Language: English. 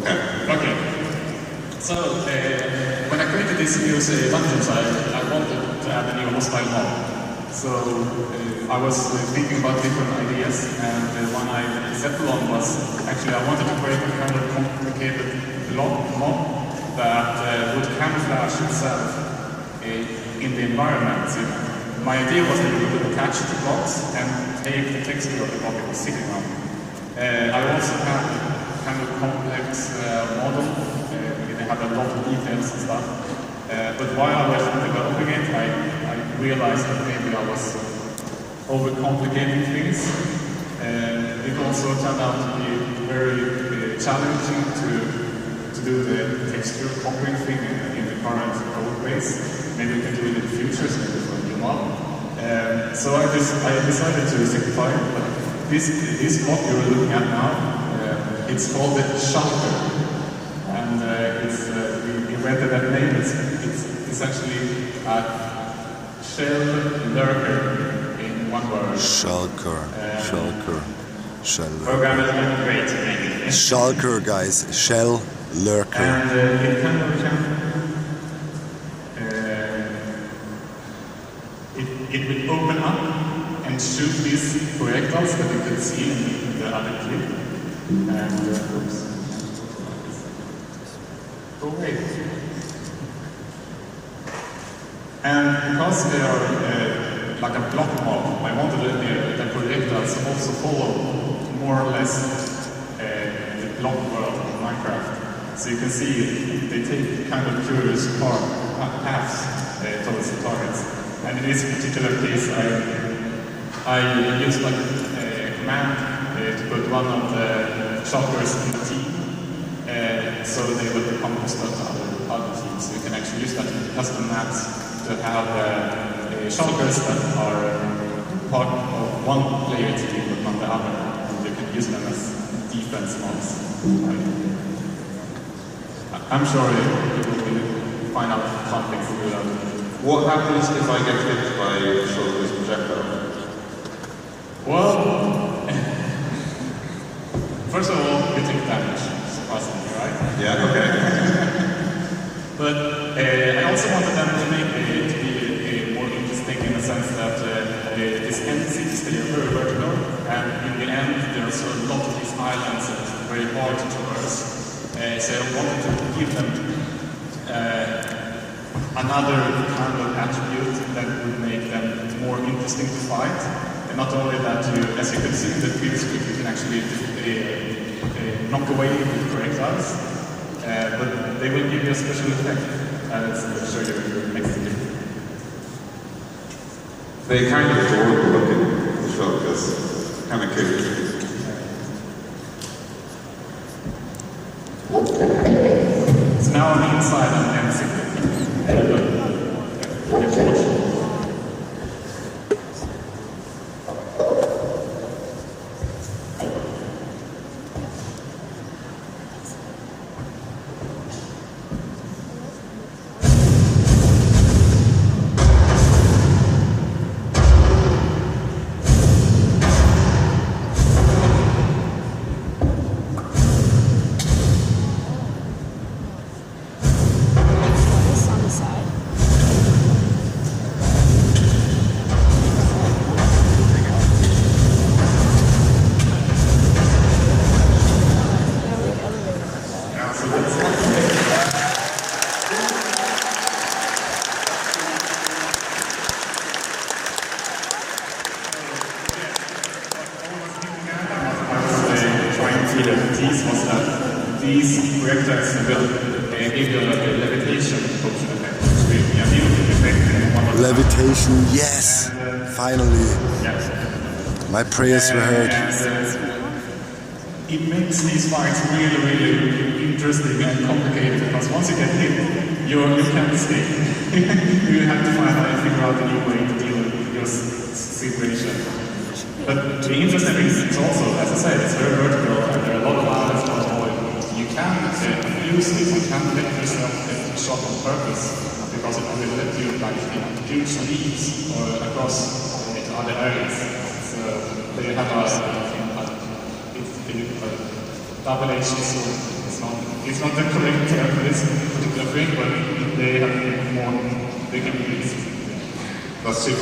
Okay. So, when I created this new dungeons, I wanted to add a new hostile mob. So, I was thinking about different ideas, and the one I settled on was, actually I wanted to create a kind of complicated mob that would camouflage itself in the environment. So, my idea was that we would attach the blocks and take the texture of the block it was sitting on. I also had kind of complex model. They had a lot of details and stuff. But while I was developing it, I realized that maybe I was overcomplicating things. It also turned out to be very challenging to do the texture copying thing in the current code base. Maybe we can do it in the future, so maybe for a new model. So I decided to simplify it, but this mod you're looking at now, it's called the SHULKER, and we rented that name. It's actually a Shell and Lurker in one word. Shulker. Shell. Programming is great to make it. Shulker, guys. Shell Lurker. And it kind of it will open up and shoot these projectiles that you can see in the other clip. And oops. Go away. And because they are like a block mob, I wanted the projectiles also follow more or less the block world of Minecraft. So you can see they take kind of curious paths towards the targets. And in this particular case, I used like a command to put one of the shulkers in the team, so they will become hostile to other teams. So you can actually use that in custom maps to have shulkers that are part of one player team but not the other. And you can use them as defense mobs. I'm sure you will find out fun things to do that. What happens if I get hit by Shulker's projectile? Well, first of all, you take damage, surprisingly, right? Yeah, okay. But I also wanted them to make it to be more interesting in the sense that this end cities, they are very vertical, and in the end, there's a lot of these islands that are very hard to traverse. So I wanted to give them another kind of attribute that would make them more interesting to fight. And not only that, as you can see in the previous clip, you can actually knock away the projectiles, but they will give you a special effect. I'll show you in the next clip. They're kind of adorable looking, the shulkers. Kind of cute. So now I'm inside an MC. Was that these projectiles will give you a levitation potion effect, which will be a new effect in one of the Levitation, yes! And, finally. Yes. My prayers were heard. It makes these fights really, really interesting and complicated because once you get hit, you can't escape. You have to figure out a new way to deal with your situation. But the interesting thing is also, as I said, it's very vertical and there are a lot of islands on the way. You can use this, you can let yourself get shot on purpose because it will let you like huge leaps or across into other areas. So they have a double-edged sword. It's not the correct term for this particular thing, but they have more, they can be used. That's super